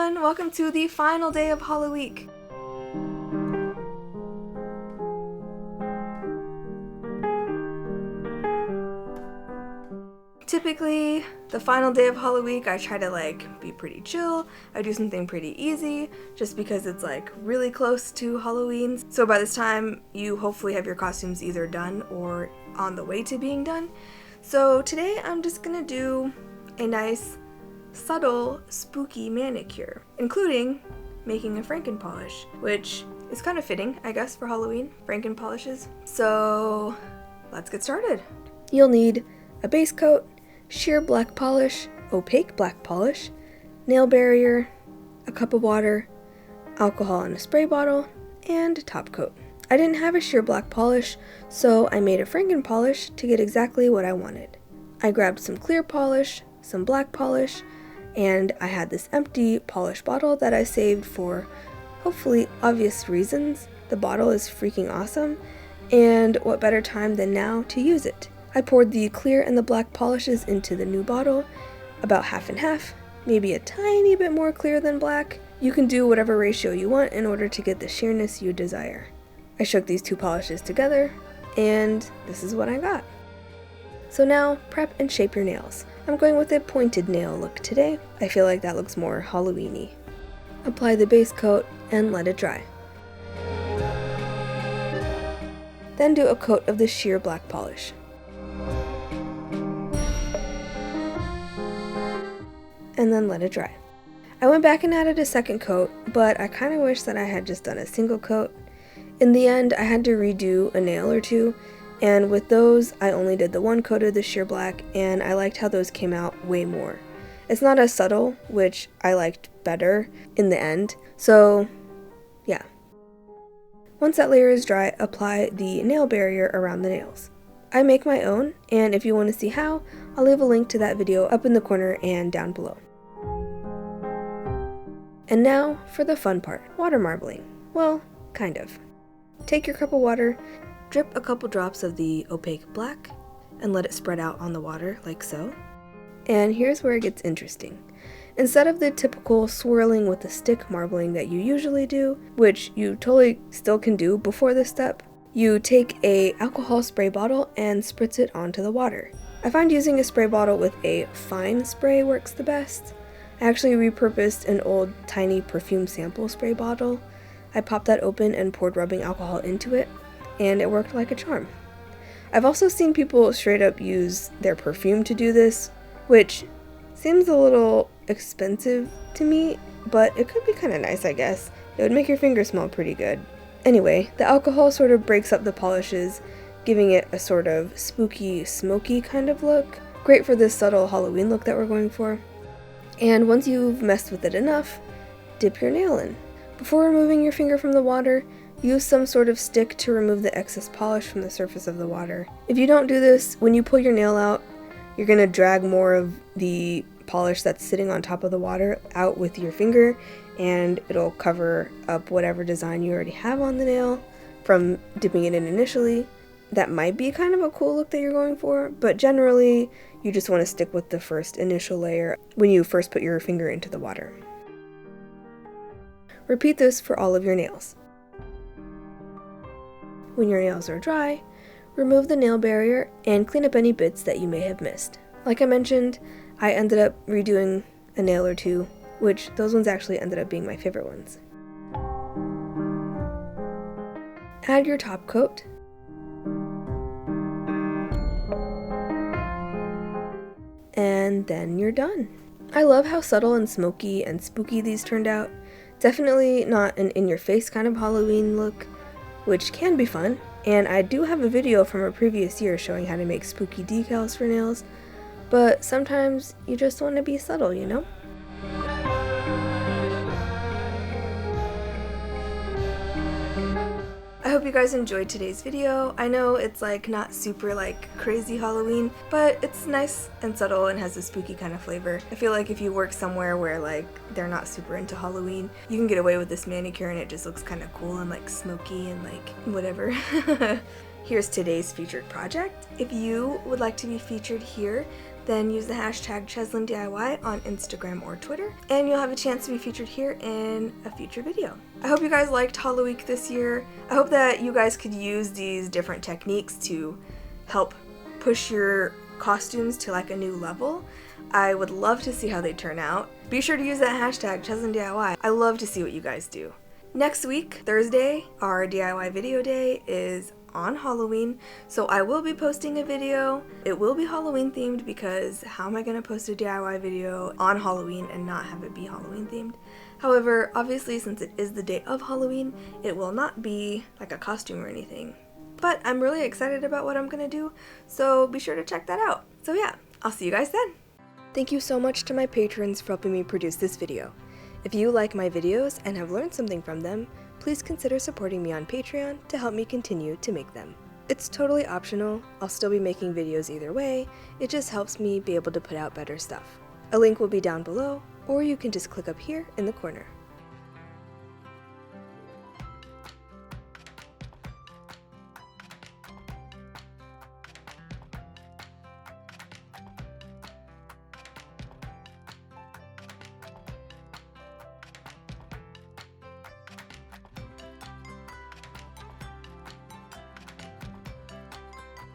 everyone! Welcome to the final day of Halloweek. Typically, the final day of Halloweek, I try to be pretty chill. I do something pretty easy, just because it's really close to Halloween. So by this time, you hopefully have your costumes either done or on the way to being done. So today, I'm just gonna do a nice, subtle, spooky manicure, including making a Franken polish, which is kind of fitting, I guess, for Halloween, Franken polishes. So let's get started. You'll need a base coat, sheer black polish, opaque black polish, nail barrier, a cup of water, alcohol in a spray bottle, and a top coat. I didn't have a sheer black polish, so I made a Franken polish to get exactly what I wanted. I grabbed some clear polish, some black polish, and I had this empty polish bottle that I saved for hopefully obvious reasons. The bottle is freaking awesome, and what better time than now to use it. I poured the clear and the black polishes into the new bottle, about half and half, maybe a tiny bit more clear than black. You can do whatever ratio you want in order to get the sheerness you desire. I shook these two polishes together, and this is what I got. So now, prep and shape your nails. I'm going with a pointed nail look today. I feel like that looks more Halloween-y. Apply the base coat and let it dry. Then do a coat of the sheer black polish. And then let it dry. I went back and added a second coat, but I kind of wish that I had just done a single coat. In the end, I had to redo a nail or two, and with those, I only did the one coat of the sheer black, and I liked how those came out way more. It's not as subtle, which I liked better in the end, so yeah. Once that layer is dry, apply the nail barrier around the nails. I make my own, and if you want to see how, I'll leave a link to that video up in the corner and down below. And now for the fun part, water marbling. Well, kind of. Take your cup of water, drip a couple drops of the opaque black, and let it spread out on the water like so. And here's where it gets interesting. Instead of the typical swirling with a stick marbling that you usually do, which you totally still can do before this step, you take a alcohol spray bottle and spritz it onto the water. I find using a spray bottle with a fine spray works the best. I actually repurposed an old tiny perfume sample spray bottle. I popped that open and poured rubbing alcohol into it, and it worked like a charm. I've also seen people straight up use their perfume to do this, which seems a little expensive to me, but it could be kind of nice, I guess. It would make your fingers smell pretty good. Anyway, the alcohol sort of breaks up the polishes, giving it a sort of spooky, smoky kind of look. Great for this subtle Halloween look that we're going for. And once you've messed with it enough, dip your nail in. Before removing your finger from the water, use some sort of stick to remove the excess polish from the surface of the water. If you don't do this, when you pull your nail out, you're going to drag more of the polish that's sitting on top of the water out with your finger, and it'll cover up whatever design you already have on the nail from dipping it in initially. That might be kind of a cool look that you're going for, but generally you just want to stick with the first initial layer when you first put your finger into the water. Repeat this for all of your nails. When your nails are dry, remove the nail barrier and clean up any bits that you may have missed. Like I mentioned, I ended up redoing a nail or two, which those ones actually ended up being my favorite ones. Add your top coat. And then you're done. I love how subtle and smoky and spooky these turned out. Definitely not an in-your-face kind of Halloween look, which can be fun, and I do have a video from a previous year showing how to make spooky decals for nails, but sometimes you just want to be subtle, you know? I hope you guys enjoyed today's video. I know it's not super crazy Halloween, but it's nice and subtle and has a spooky kind of flavor. I feel like if you work somewhere where they're not super into Halloween, you can get away with this manicure and it just looks kind of cool and smoky and whatever. Here's today's featured project. If you would like to be featured here, then use the hashtag CheslinDIY on Instagram or Twitter, and you'll have a chance to be featured here in a future video. I hope you guys liked Halloweek this year. I hope that you guys could use these different techniques to help push your costumes to like a new level. I would love to see how they turn out. Be sure to use that hashtag CheslinDIY. I love to see what you guys do. Next week, Thursday, our DIY video day is on Halloween, so I will be posting a video. It will be Halloween themed because how am I going to post a DIY video on Halloween and not have it be Halloween themed? However, obviously since it is the day of Halloween, it will not be like a costume or anything. But I'm really excited about what I'm going to do, so be sure to check that out. So yeah, I'll see you guys then. Thank you so much to my patrons for helping me produce this video. If you like my videos and have learned something from them, please consider supporting me on Patreon to help me continue to make them. It's totally optional. I'll still be making videos either way. It just helps me be able to put out better stuff. A link will be down below, or you can just click up here in the corner.